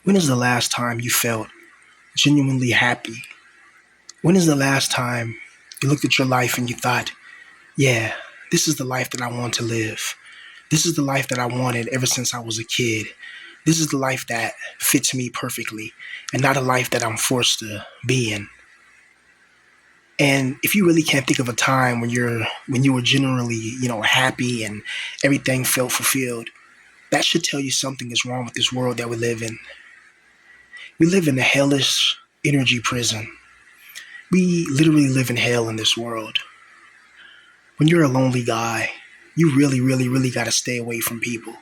When is the last time you felt genuinely happy? When is the last time you looked at your life and you thought, yeah, this is the life that I want to live? This is the life that I wanted ever since I was a kid. This is the life that fits me perfectly and not a life that I'm forced to be in. And if you really can't think of a time when you were generally, happy and everything felt fulfilled, that should tell you something is wrong with this world that we live in. We live in a hellish energy prison. We literally live in hell in this world. When you're a lonely guy, you really, really, really got to stay away from people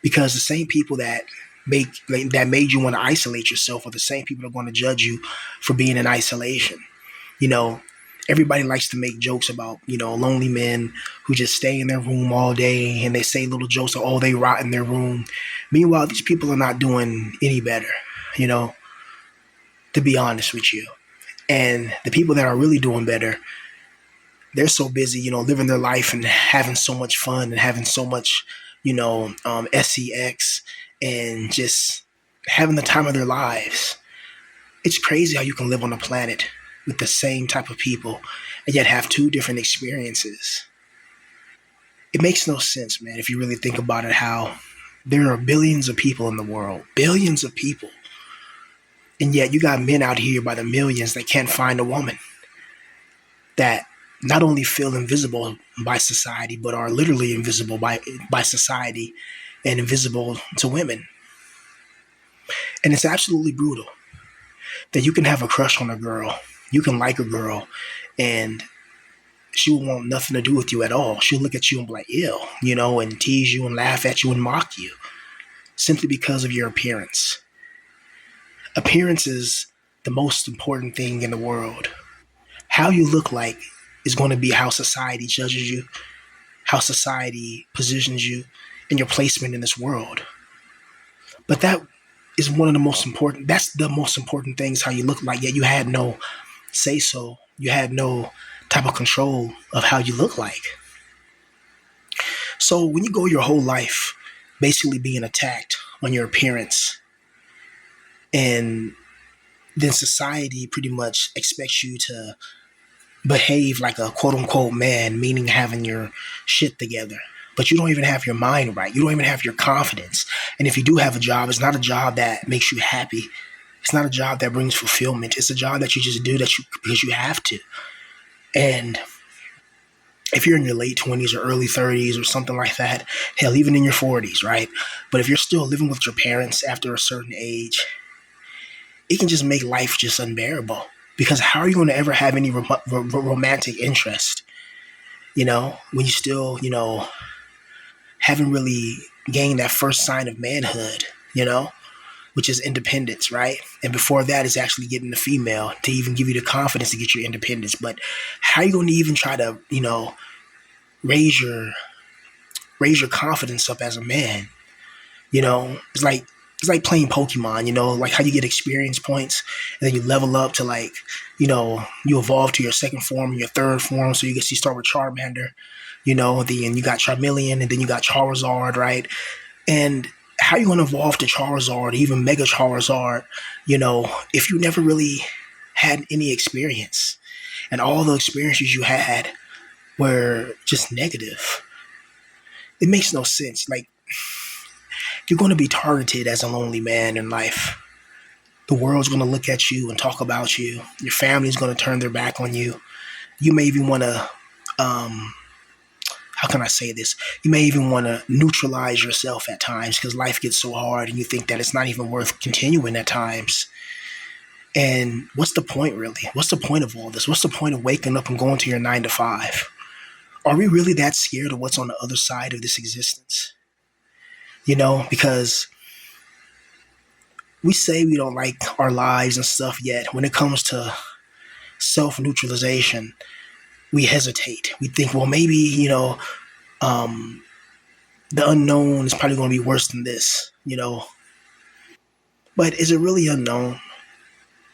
because the same people that made you want to isolate yourself are the same people that are going to judge you for being in isolation. You know, everybody likes to make jokes about lonely men who just stay in their room all day and they say little jokes of oh they rot in their room. Meanwhile, these people are not doing any better. You know, to be honest with you. And the people that are really doing better, they're so busy, living their life and having so much fun and having so much, sex and just having the time of their lives. It's crazy how you can live on a planet with the same type of people and yet have two different experiences. It makes no sense, man, if you really think about it, how there are billions of people in the world, billions of people. And yet you got men out here by the millions that can't find a woman that not only feel invisible by society, but are literally invisible by society and invisible to women. And it's absolutely brutal that you can have a crush on a girl, you can like a girl, and she will want nothing to do with you at all. She'll look at you and be like, ew, and tease you and laugh at you and mock you simply because of your appearance. Appearance is the most important thing in the world. How you look like is going to be how society judges you, how society positions you, and your placement in this world. But that is one of the most important, that's the most important things, how you look like, yet you had no say so. You had no type of control of how you look like. So when you go your whole life basically being attacked on your appearance, and then society pretty much expects you to behave like a quote unquote man, meaning having your shit together. But you don't even have your mind right. You don't even have your confidence. And if you do have a job, it's not a job that makes you happy. It's not a job that brings fulfillment. It's a job that you just do because you have to. And if you're in your late 20s or early 30s or something like that, hell, even in your 40s, right? But if you're still living with your parents after a certain age, it can just make life just unbearable. Because how are you going to ever have any romantic interest, when you still, haven't really gained that first sign of manhood, which is independence, right? And before that is actually getting the female to even give you the confidence to get your independence. But how are you going to even try to, raise your raise your confidence up as a man? It's like playing Pokemon, like how you get experience points and then you level up to like, you evolve to your second form and your third form. So you start with Charmander, then you got Charmeleon and then you got Charizard, right? And how you going to evolve to Charizard, even Mega Charizard, if you never really had any experience and all the experiences you had were just negative? It makes no sense. Like, you're going to be targeted as a lonely man in life. The world's going to look at you and talk about you. Your family's going to turn their back on you. You may even want to, how can I say this? You may even want to neutralize yourself at times because life gets so hard and you think that it's not even worth continuing at times. And what's the point, really? What's the point of all this? What's the point of waking up and going to your 9 to 5? Are we really that scared of what's on the other side of this existence? Because we say we don't like our lives and stuff, yet when it comes to self-neutralization, we hesitate. We think, well, maybe, um, the unknown is probably going to be worse than this. But is it really unknown?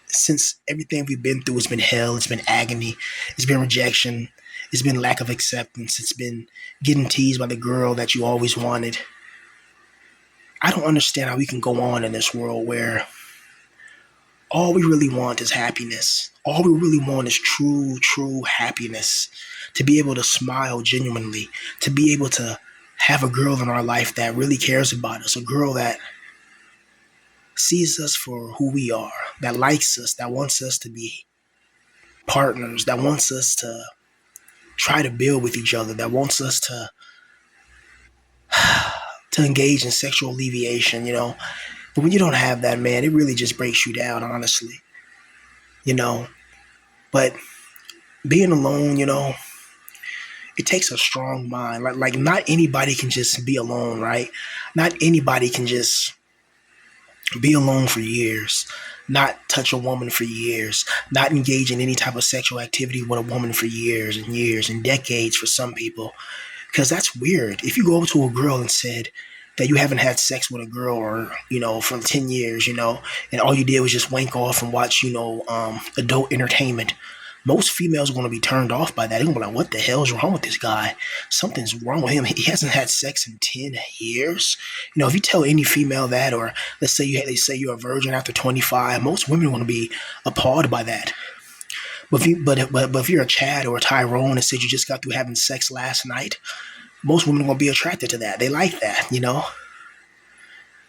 Since everything we've been through has been hell, it's been agony, it's been rejection, it's been lack of acceptance, it's been getting teased by the girl that you always wanted. I don't understand how we can go on in this world where all we really want is happiness. All we really want is true happiness. To be able to smile genuinely, to be able to have a girl in our life that really cares about us, a girl that sees us for who we are, that likes us, that wants us to be partners, that wants us to try to build with each other, that wants us to engage in sexual alleviation. But when you don't have that, man, it really just breaks you down, honestly, you know. But being alone, it takes a strong mind. Like not anybody can just be alone, right? Not anybody can just be alone for years, not touch a woman for years, not engage in any type of sexual activity with a woman for years and decades for some people. Because that's weird. If you go up to a girl and said that you haven't had sex with a girl or, for 10 years, and all you did was just wank off and watch, adult entertainment, most females are going to be turned off by that. They're going to be like, what the hell's wrong with this guy? Something's wrong with him. He hasn't had sex in 10 years. If you tell any female that, or they say you're a virgin after 25, most women are going to be appalled by that. But if you're a Chad or a Tyrone and said you just got through having sex last night, most women are going to be attracted to that. They like that.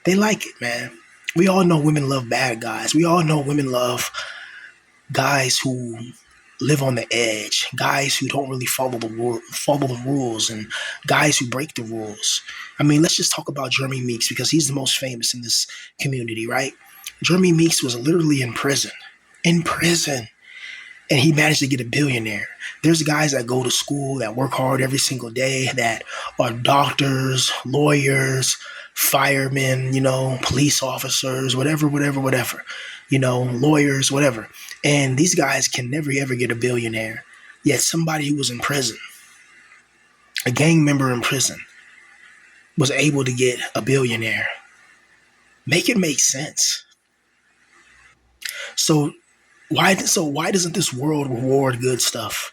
They like it, man. We all know women love bad guys. We all know women love guys who live on the edge, guys who don't really follow the rules, and guys who break the rules. I mean, let's just talk about Jeremy Meeks because he's the most famous in this community, right? Jeremy Meeks was literally in prison. In prison. And he managed to get a billionaire. There's guys that go to school, that work hard every single day, that are doctors, lawyers, firemen, police officers, whatever, lawyers, whatever. And these guys can never ever get a billionaire. Yet somebody who was in prison, a gang member in prison, was able to get a billionaire. Make it make sense. So why doesn't this world reward good stuff?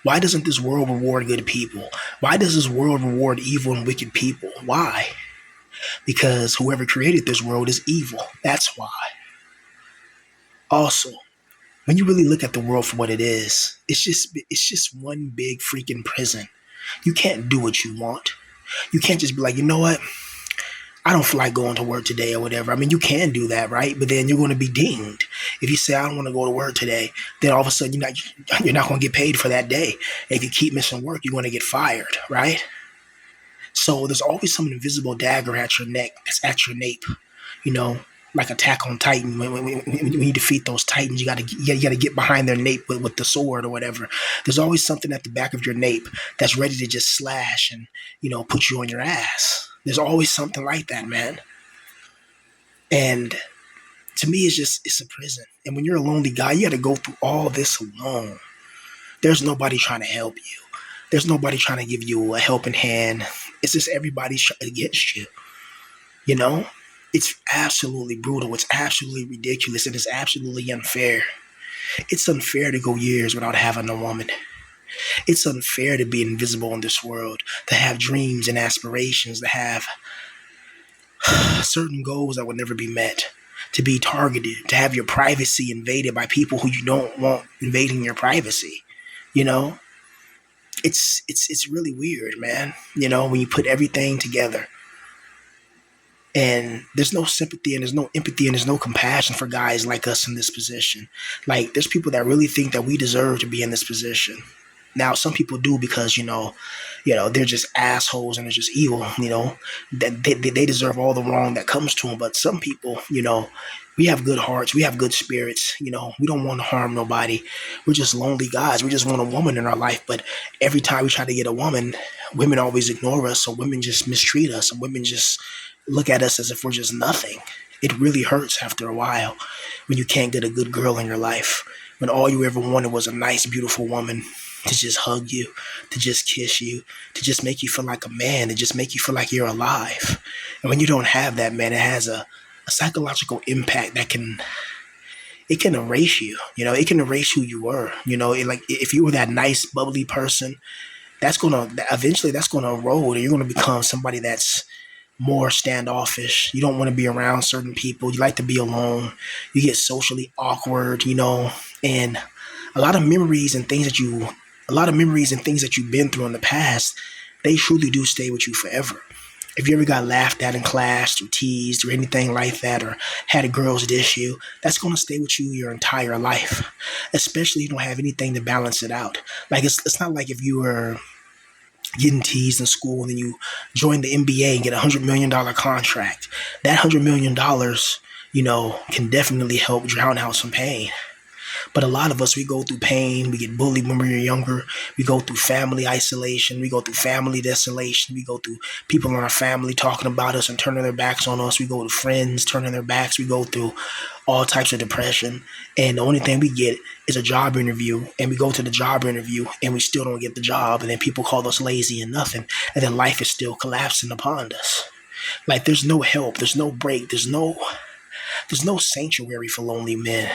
Why doesn't this world reward good people? Why does this world reward evil and wicked people? Why? Because whoever created this world is evil. That's why. Also, when you really look at the world for what it is, it's just one big freaking prison. You can't do what you want. You can't just be like, you know what? I don't feel like going to work today or whatever. I mean, you can do that, right? But then you're going to be dinged. If you say, I don't want to go to work today, then all of a sudden you're not going to get paid for that day. If you keep missing work, you're going to get fired, right? So there's always some invisible dagger at your neck, that's at your nape, like Attack on Titan. When you defeat those titans, you got to get behind their nape with the sword or whatever. There's always something at the back of your nape that's ready to just slash and, put you on your ass. There's always something like that, man. And to me, it's a prison. And when you're a lonely guy, you got to go through all this alone. There's nobody trying to help you. There's nobody trying to give you a helping hand. It's just everybody's against you. It's absolutely brutal. It's absolutely ridiculous. And it's absolutely unfair. It's unfair to go years without having a woman. It's unfair to be invisible in this world, to have dreams and aspirations, to have certain goals that will never be met, to be targeted, to have your privacy invaded by people who you don't want invading your privacy. It's really weird, man. When you put everything together. And there's no sympathy and there's no empathy and there's no compassion for guys like us in this position. Like, there's people that really think that we deserve to be in this position. Now, some people do because, they're just assholes and they're just evil, that they deserve all the wrong that comes to them. But some people, we have good hearts. We have good spirits. We don't want to harm nobody. We're just lonely guys. We just want a woman in our life. But every time we try to get a woman, women always ignore us. So women just mistreat us and women just look at us as if we're just nothing. It really hurts after a while when you can't get a good girl in your life, when all you ever wanted was a nice, beautiful woman to just hug you, to just kiss you, to just make you feel like a man, to just make you feel like you're alive. And when you don't have that, man, it has a psychological impact that can erase you. It can erase who you were. Like if you were that nice, bubbly person, that's gonna erode, and you're gonna become somebody that's more standoffish. You don't want to be around certain people. You like to be alone. You get socially awkward, and a lot of memories and things that you, a lot of memories and things that you've been through in the past, they truly do stay with you forever. If you ever got laughed at in class or teased or anything like that, or had a girl's dish you, that's going to stay with you your entire life, especially if you don't have anything to balance it out. Like, it's not like if you were getting teased in school and then you join the NBA and get $100 million contract. That $100 million, can definitely help drown out some pain. But a lot of us, we go through pain. We get bullied when we're younger. We go through family isolation. We go through family desolation. We go through people in our family talking about us and turning their backs on us. We go to friends turning their backs. We go through all types of depression. And the only thing we get is a job interview. And we go to the job interview and we still don't get the job. And then people call us lazy and nothing. And then life is still collapsing upon us. Like, there's no help. There's no break. There's no sanctuary for lonely men.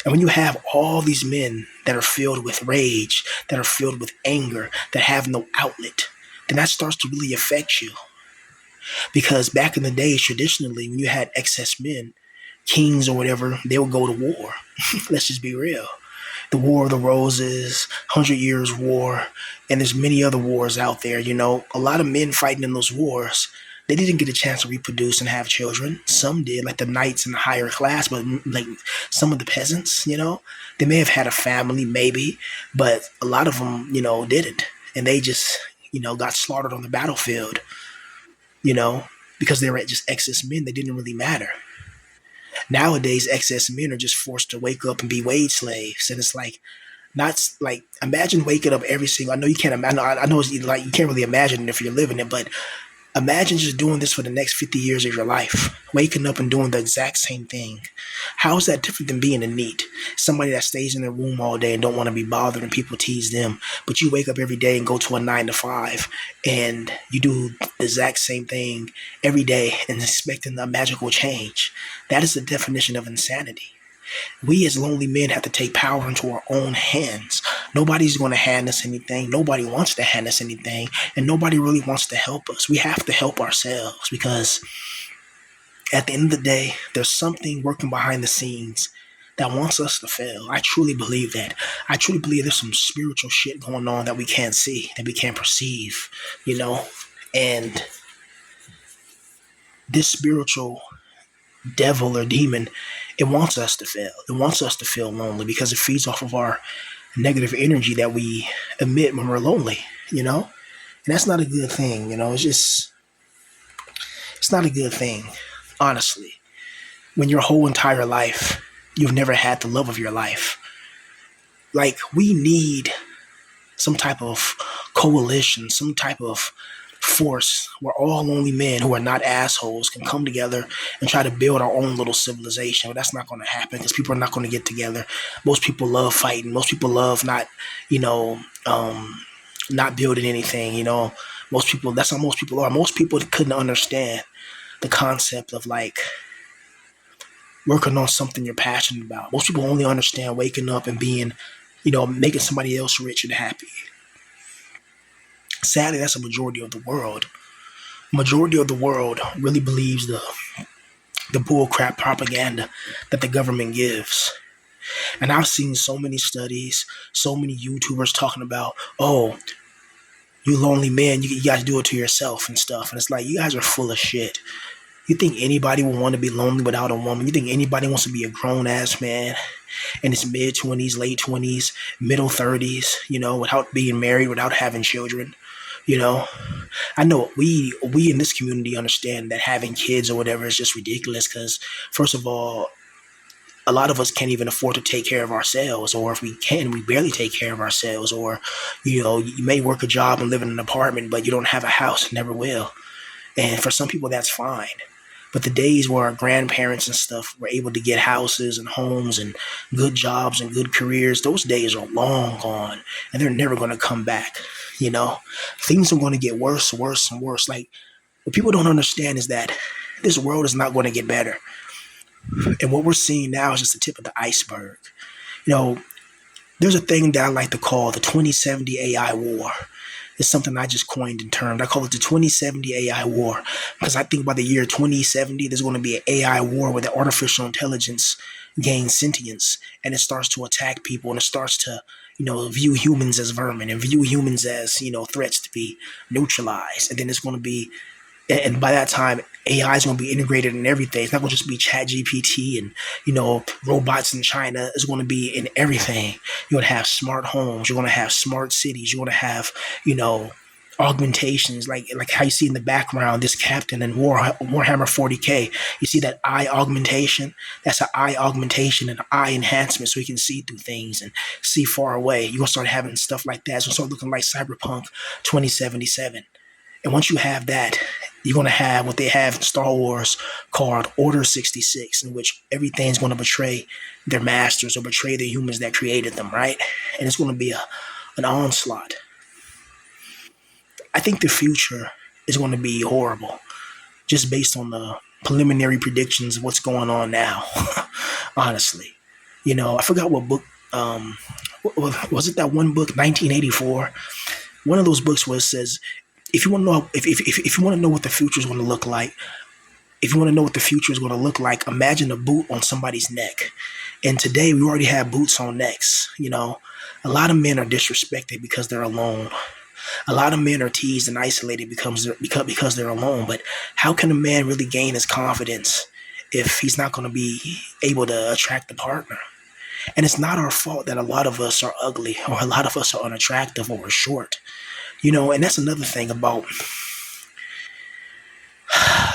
And when you have all these men that are filled with rage, that are filled with anger, that have no outlet, then that starts to really affect you. Because back in the days, traditionally, when you had excess men, kings or whatever, they would go to war. Let's just be real. The War of the Roses, 100 Years' War, and there's many other wars out there. A lot of men fighting in those wars, they didn't get a chance to reproduce and have children. Some did, like the knights in the higher class, but like some of the peasants, they may have had a family, maybe, but a lot of them, didn't. And they just, got slaughtered on the battlefield, you know, because they were just excess men. They didn't really matter. Nowadays, excess men are just forced to wake up and be wage slaves. And it's like, not like, imagine waking up every single, I know you can't imagine, I know it's like, you can't really imagine it if you're living it, but imagine just doing this for the next 50 years of your life, waking up and doing the exact same thing. How is that different than being a NEET? Somebody that stays in their room all day and don't want to be bothered and people tease them. But you wake up every day and go to a 9 to 5 and you do the exact same thing every day and expecting a magical change. That is the definition of insanity. We as lonely men have to take power into our own hands. Nobody's going to hand us anything. Nobody wants to hand us anything. And nobody really wants to help us. We have to help ourselves because at the end of the day, there's something working behind the scenes that wants us to fail. I truly believe that. I truly believe there's some spiritual shit going on that we can't see, that we can't perceive, And this spiritual devil or demon, it wants us to fail. It wants us to feel lonely because it feeds off of our negative energy that we emit when we're lonely. And that's not a good thing. It's not a good thing, honestly. When your whole entire life, you've never had the love of your life. Like, we need some type of coalition, some type of force where all lonely men who are not assholes can come together and try to build our own little civilization. But that's not going to happen because people are not going to get together. Most people love fighting. Most people love not building anything. Most people, that's how most people are. Most people couldn't understand the concept of like working on something you're passionate about. Most people only understand waking up and being, making somebody else rich and happy. Sadly, that's a majority of the world. Majority of the world really believes the bullcrap propaganda that the government gives. And I've seen so many studies, so many YouTubers talking about, oh, you lonely men, you guys do it to yourself and stuff. And it's like, you guys are full of shit. You think anybody would want to be lonely without a woman? You think anybody wants to be a grown-ass man in his mid-20s, late 20s, middle 30s, without being married, without having children? I know we in this community understand that having kids or whatever is just ridiculous because, first of all, a lot of us can't even afford to take care of ourselves, or if we can, we barely take care of ourselves, or, you may work a job and live in an apartment, but you don't have a house, never will. And for some people, that's fine. But the days where our grandparents and stuff were able to get houses and homes and good jobs and good careers, those days are long gone and they're never going to come back. Things are going to get worse, worse, and worse. Like, what people don't understand is that this world is not going to get better. And what we're seeing now is just the tip of the iceberg. There's a thing that I like to call the 2070 AI war. It's something I just coined and termed. I call it the 2070 AI war, because I think by the year 2070, there's going to be an AI war where the artificial intelligence gains sentience and it starts to attack people and it starts to, view humans as vermin and view humans as, threats to be neutralized. And then it's going to be, and by that time, AI is going to be integrated in everything. It's not going to just be Chat GPT and robots in China. It's going to be in everything. You're going to have smart homes. You're going to have smart cities. You're going to have augmentations like how you see in the background this captain in Warhammer 40K. You see that eye augmentation. That's an eye augmentation and eye enhancement, so you can see through things and see far away. You're gonna start having stuff like that. It's gonna start looking like Cyberpunk 2077. And once you have that, you're going to have what they have in Star Wars called Order 66, in which everything's going to betray their masters or betray the humans that created them, right? And it's going to be an onslaught. I think the future is going to be horrible, just based on the preliminary predictions of what's going on now, honestly. I forgot what book, was it that one book, 1984? One of those books where it says, if you want to know if you want to know what the future is going to look like, if you want to know what the future is going to look like, imagine a boot on somebody's neck. And today we already have boots on necks. A lot of men are disrespected because they're alone. A lot of men are teased and isolated because they're alone. But how can a man really gain his confidence if he's not going to be able to attract a partner? And it's not our fault that a lot of us are ugly or a lot of us are unattractive or we're short. And that's another thing about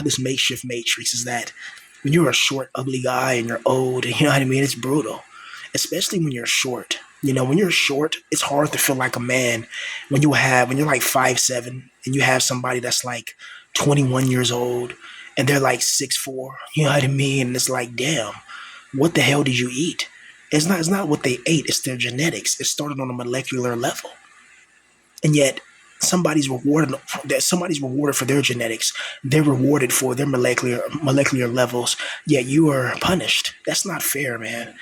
this makeshift matrix is that when you're a short, ugly guy and you're old, you know what I mean? It's brutal, especially when you're short. When you're short, it's hard to feel like a man when you're like 5'7" and you have somebody that's like 21 years old and they're like 6'4", you know what I mean? And it's like, damn, what the hell did you eat? It's not what they ate, it's their genetics. It started on a molecular level. And yet somebody's rewarded for their genetics. They're rewarded for their molecular levels, yet you are punished. That's not fair, man.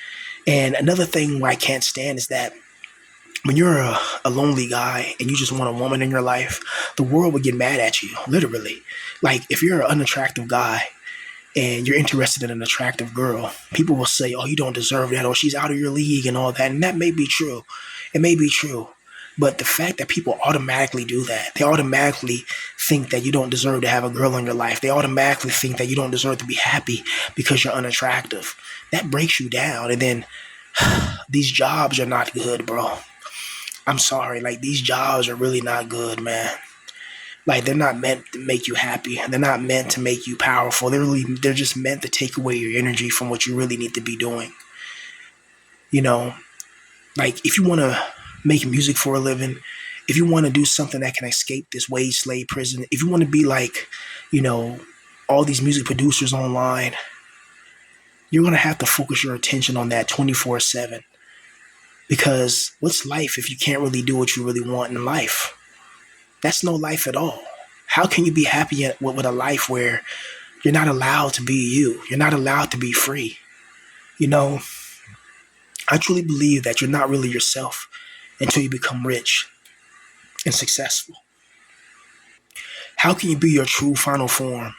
And another thing where I can't stand is that when you're a lonely guy and you just want a woman in your life, the world would get mad at you, literally. Like if you're an unattractive guy and you're interested in an attractive girl, people will say, oh, you don't deserve that, or she's out of your league and all that. And that may be true. It may be true. But the fact that people automatically do that, they automatically think that you don't deserve to have a girl in your life. They automatically think that you don't deserve to be happy because you're unattractive. That breaks you down. And then these jobs are not good, bro. I'm sorry. Like, these jobs are really not good, man. Like, they're not meant to make you happy. They're not meant to make you powerful. They're just meant to take away your energy from what you really need to be doing. Like, if you want to make music for a living, if you want to do something that can escape this wage slave prison, if you want to be like, all these music producers online, you're going to have to focus your attention on that 24/7. Because what's life if you can't really do what you really want in life? That's no life at all. How can you be happy with a life where you're not allowed to be you? You're not allowed to be free. I truly believe that you're not really yourself until you become rich and successful. How can you be your true final form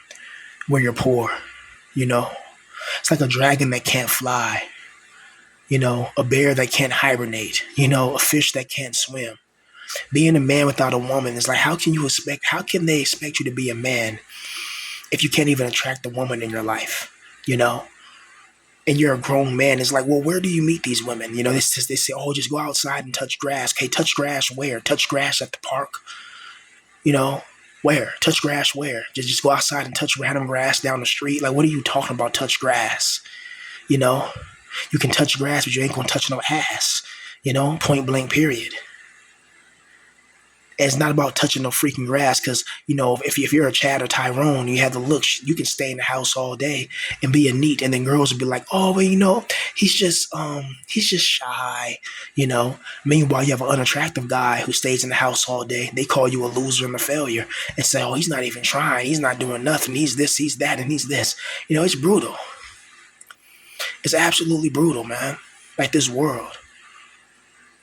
when you're poor? It's like a dragon that can't fly, a bear that can't hibernate, a fish that can't swim. Being a man without a woman is like, how can they expect you to be a man if you can't even attract a woman in your life, And you're a grown man. It's like, well, where do you meet these women? They say, oh, just go outside and touch grass. Okay, touch grass where? Touch grass at the park. Where? Touch grass where? Just go outside and touch random grass down the street. Like, what are you talking about, touch grass? You can touch grass, but you ain't gonna touch no ass. Point blank, period. It's not about touching no freaking grass because, if you're a Chad or Tyrone, you have the looks, you can stay in the house all day and be a neat. And then girls will be like, oh, well, he's just shy, Meanwhile, you have an unattractive guy who stays in the house all day. They call you a loser and a failure and say, oh, he's not even trying. He's not doing nothing. He's this, he's that, and he's this. It's brutal. It's absolutely brutal, man. Like this world.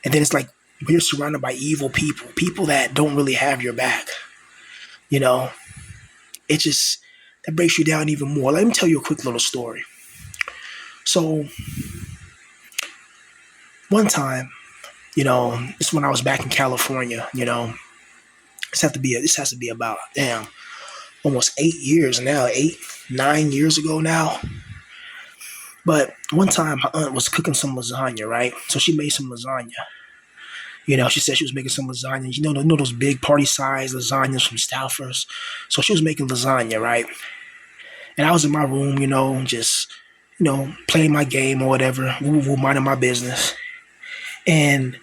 And then it's like, when you're surrounded by evil people, people that don't really have your back, you know, it just that breaks you down even more. Let me tell you a quick little story. So one time, this when I was back in California, this has to be about almost 8 years now, 8, 9 years ago now. But one time my aunt was cooking some lasagna, right? So she made some lasagna. She said she was making some lasagna. You know those big party size lasagnas from Stouffer's. So she was making lasagna, right? And I was in my room, just playing my game or whatever, minding my business. And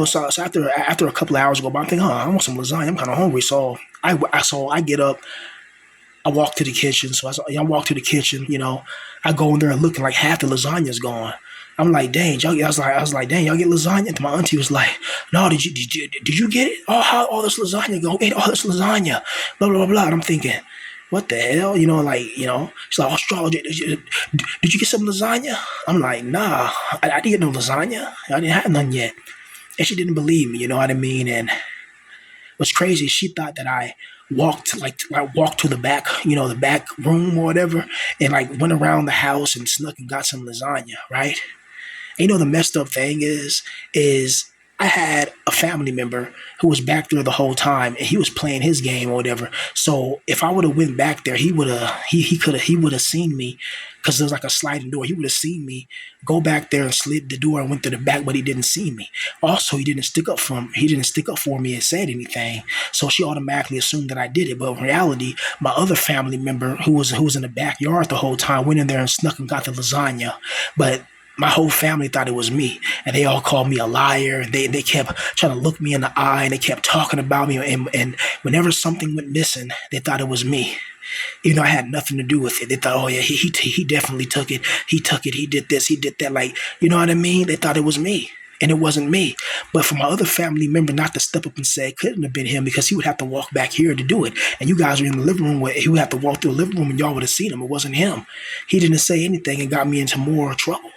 so after a couple of hours go by, I'm thinking, I want some lasagna. I'm kind of hungry, so I get up. I walk to the kitchen. So I walk to the kitchen. I go in there and looking like half the lasagna's gone. I'm like, dang, y'all. I was like, dang, y'all get lasagna. And my auntie was like, no, did you get it? Oh, how all this lasagna go? Ate all this lasagna, blah blah blah blah. And I'm thinking, what the hell? She's like, oh, did you get some lasagna? I'm like, nah, I didn't get no lasagna. I didn't have none yet. And she didn't believe me, you know what I mean? And what's crazy, she thought that I walked to the back, the back room or whatever, and like went around the house and snuck and got some lasagna, right? And the messed up thing is I had a family member who was back there the whole time, and he was playing his game or whatever. So if I would have went back there, he would have seen me, because there was like a sliding door. He would have seen me go back there and slid the door and went to the back, but he didn't see me. Also, he didn't stick up for me and said anything. So she automatically assumed that I did it. But in reality, my other family member who was in the backyard the whole time went in there and snuck and got the lasagna. But my whole family thought it was me, and they all called me a liar. And they kept trying to look me in the eye, and they kept talking about me. And whenever something went missing, they thought it was me, even though I had nothing to do with it. They thought, oh yeah, he definitely took it. He took it. He did this. He did that. Like, you know what I mean? They thought it was me, and it wasn't me. But for my other family member not to step up and say it couldn't have been him, because he would have to walk back here to do it. And you guys were in the living room, where he would have to walk through the living room, and y'all would have seen him. It wasn't him. He didn't say anything and got me into more trouble.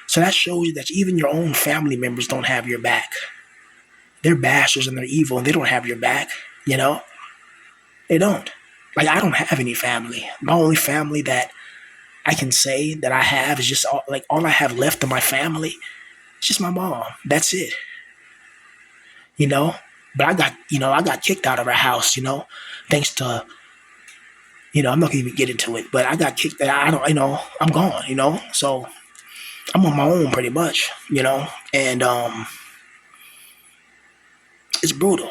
So that shows you that even your own family members don't have your back. They're bastards and they're evil, and they don't have your back, They don't. Like, I don't have any family. My only family that I can say that I have is just all I have left of my family. It's just my mom. That's it. But I got kicked out of her house, thanks to, I'm not gonna even get into it, but I got kicked out. I'm gone, so I'm on my own pretty much, and it's brutal,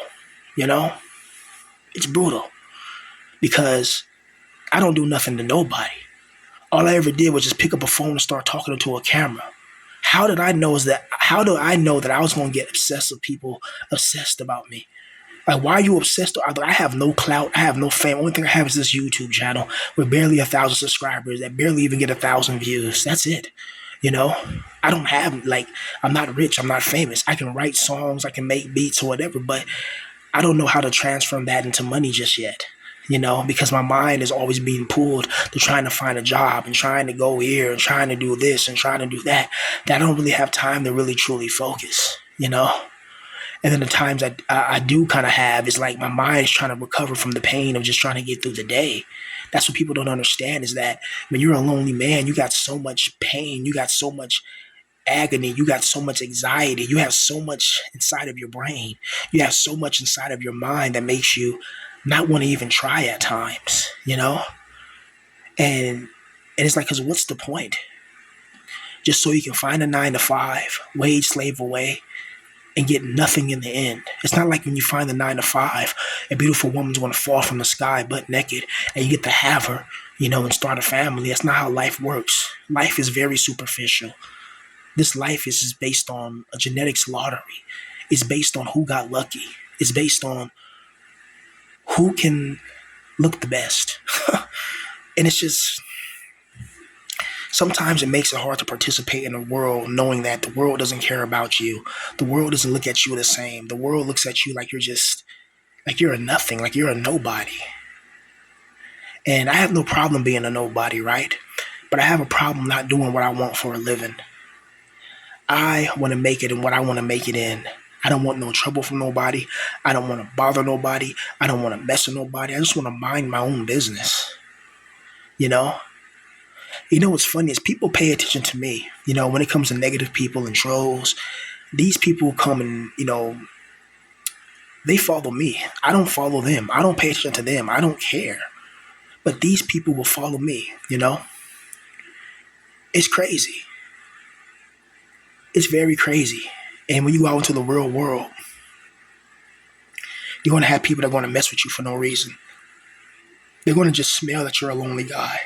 it's brutal, because I don't do nothing to nobody. All I ever did was just pick up a phone and start talking into a camera. How do I know that I was going to get obsessed with people obsessed about me? Like, why are you obsessed? I have no clout. I have no fame. Only thing I have is this YouTube channel with barely 1,000 subscribers that barely even get 1,000 views. That's it. I don't have, I'm not rich. I'm not famous. I can write songs. I can make beats or whatever, but I don't know how to transform that into money just yet. Because my mind is always being pulled to trying to find a job and trying to go here and trying to do this and trying to do that I don't really have time to really truly focus, And then the times I do kind of have is like my mind is trying to recover from the pain of just trying to get through the day. That's what people don't understand, is that when you're a lonely man, you got so much pain, you got so much agony, you got so much anxiety, you have so much inside of your brain, you have so much inside of your mind that makes you not want to even try at times, and it's like, because what's the point? Just so you can find a 9-to-5, wage slave away, and get nothing in the end. It's not like when you find the 9-to-5, a beautiful woman's going to fall from the sky butt naked, and you get to have her, and start a family. That's not how life works. Life is very superficial. This life is just based on a genetics lottery. It's based on who got lucky. It's based on who can look the best. And it's just, sometimes it makes it hard to participate in the world, knowing that the world doesn't care about you. The world doesn't look at you the same. The world looks at you like you're a nothing, like you're a nobody. And I have no problem being a nobody, right? But I have a problem not doing what I want for a living. I want to make it in what I want to make it in. I don't want no trouble from nobody. I don't want to bother nobody. I don't want to mess with nobody. I just want to mind my own business. You know? You know what's funny is people pay attention to me. When it comes to negative people and trolls, these people come and, they follow me. I don't follow them. I don't pay attention to them. I don't care. But these people will follow me. It's crazy. It's very crazy. And when you go out into the real world, you're going to have people that are going to mess with you for no reason. They're going to just smell that you're a lonely guy.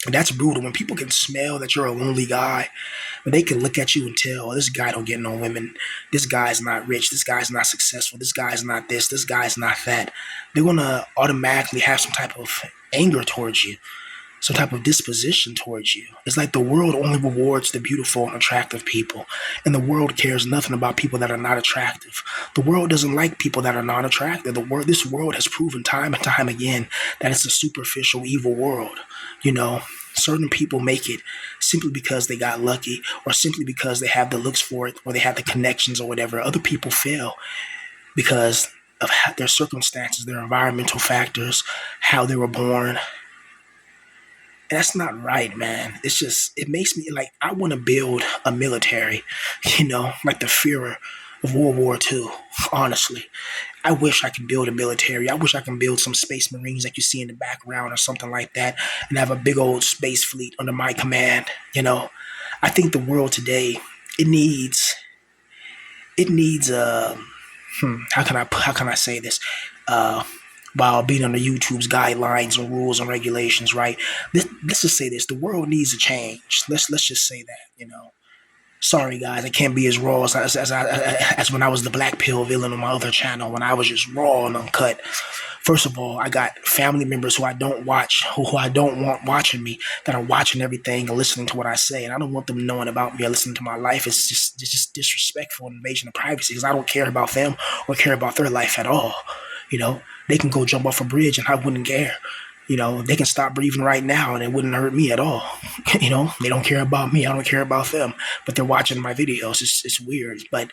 And that's brutal. When people can smell that you're a lonely guy, when they can look at you and tell, oh, this guy don't get no women, this guy's not rich, this guy's not successful, this guy's not this guy's not that, they're going to automatically have some type of anger towards you, some type of disposition towards you. It's like the world only rewards the beautiful and attractive people, and the world cares nothing about people that are not attractive. The world doesn't like people that are not attractive. This world has proven time and time again that it's a superficial, evil world. Certain people make it simply because they got lucky, or simply because they have the looks for it, or they have the connections or whatever. Other people fail because of their circumstances, their environmental factors, how they were born. And that's not right, man. It makes me like, I want to build a military, like the Führer of World War II, honestly. I wish I could build a military. I wish I can build some space marines like you see in the background or something like that, and have a big old space fleet under my command. I think the world today, it needs how can I say this? While being under YouTube's guidelines and rules and regulations, right? Let's just say this: the world needs a change. Let's just say that. Sorry, guys, I can't be as raw as when I was the Black Pill villain on my other channel, when I was just raw and uncut. First of all, I got family members who I don't watch, who I don't want watching me, that are watching everything and listening to what I say, and I don't want them knowing about me or listening to my life. It's just disrespectful and invasion of privacy, because I don't care about them or care about their life at all. They can go jump off a bridge and I wouldn't care. They can stop breathing right now and it wouldn't hurt me at all. They don't care about me. I don't care about them, but they're watching my videos. It's weird, but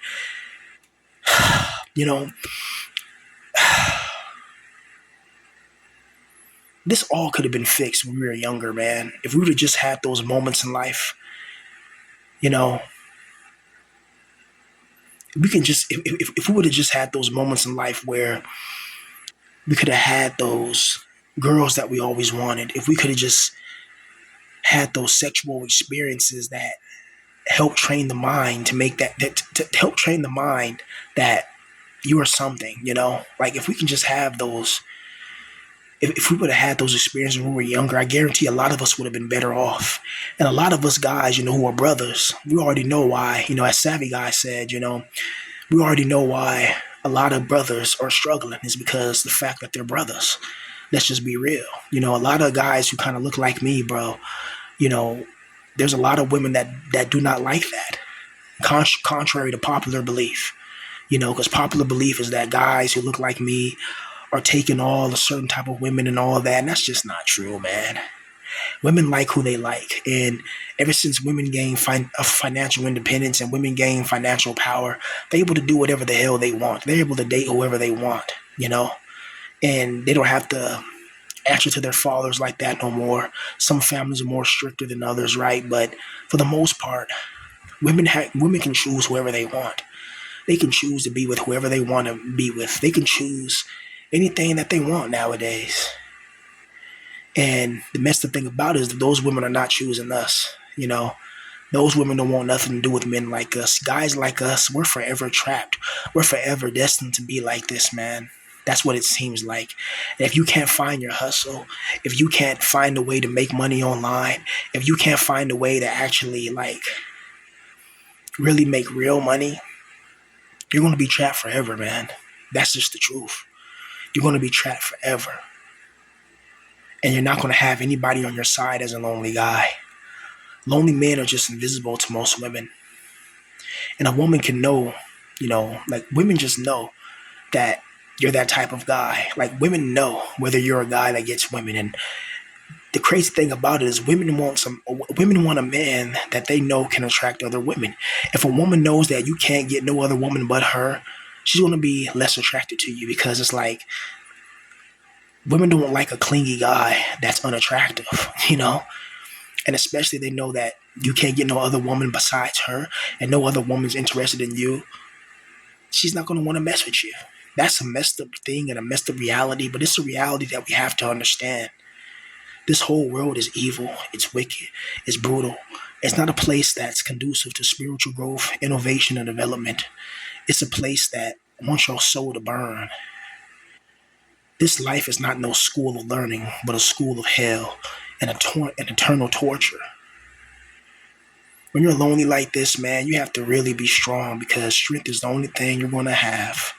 this all could have been fixed when we were younger, man. If we would have just had those moments in life, we can just, if we would have just had those moments in life where we could have had those girls that we always wanted, if we could have just had those sexual experiences that help train the mind to make to help train the mind that you are something, like if we can just have those, if we would have had those experiences when we were younger, I guarantee a lot of us would have been better off. And a lot of us guys, who are brothers, we already know why, as Savvy Guy said, we already know why a lot of brothers are struggling is because the fact that they're brothers. Let's just be real. A lot of guys who kind of look like me, bro, there's a lot of women that do not like that, contrary to popular belief, because popular belief is that guys who look like me are taking all a certain type of women and all that. And that's just not true, man. Women like who they like. And ever since women gain financial independence and women gain financial power, they're able to do whatever the hell they want. They're able to date whoever they want, and they don't have to answer to their fathers like that no more. Some families are more stricter than others, right? But for the most part, women can choose whoever they want. They can choose to be with whoever they want to be with. They can choose anything that they want nowadays. And the messed up thing about it is that those women are not choosing us. Those women don't want nothing to do with men like us. Guys like us, we're forever trapped. We're forever destined to be like this, man. That's what it seems like. And if you can't find your hustle, if you can't find a way to make money online, if you can't find a way to actually really make real money, you're going to be trapped forever, man. That's just the truth. You're going to be trapped forever. And you're not going to have anybody on your side as a lonely guy. Lonely men are just invisible to most women. And a woman can know, women just know that you're that type of guy. Like, women know whether you're a guy that gets women, and The crazy thing about it is women want a man that they know can attract other women. If a woman knows that you can't get no other woman but her, she's going to be less attracted to you, because it's like women don't like a clingy guy that's unattractive, you know? And especially they know that you can't get no other woman besides her, and no other woman's interested in you. She's not going to want to mess with you. That's a messed up thing and a messed up reality, but it's a reality that we have to understand. This whole world is evil, it's wicked, it's brutal. It's not a place that's conducive to spiritual growth, innovation, and development. It's a place that wants your soul to burn. This life is not no school of learning, but a school of hell and an eternal torture. When you're lonely like this, man, you have to really be strong, because strength is the only thing you're going to have.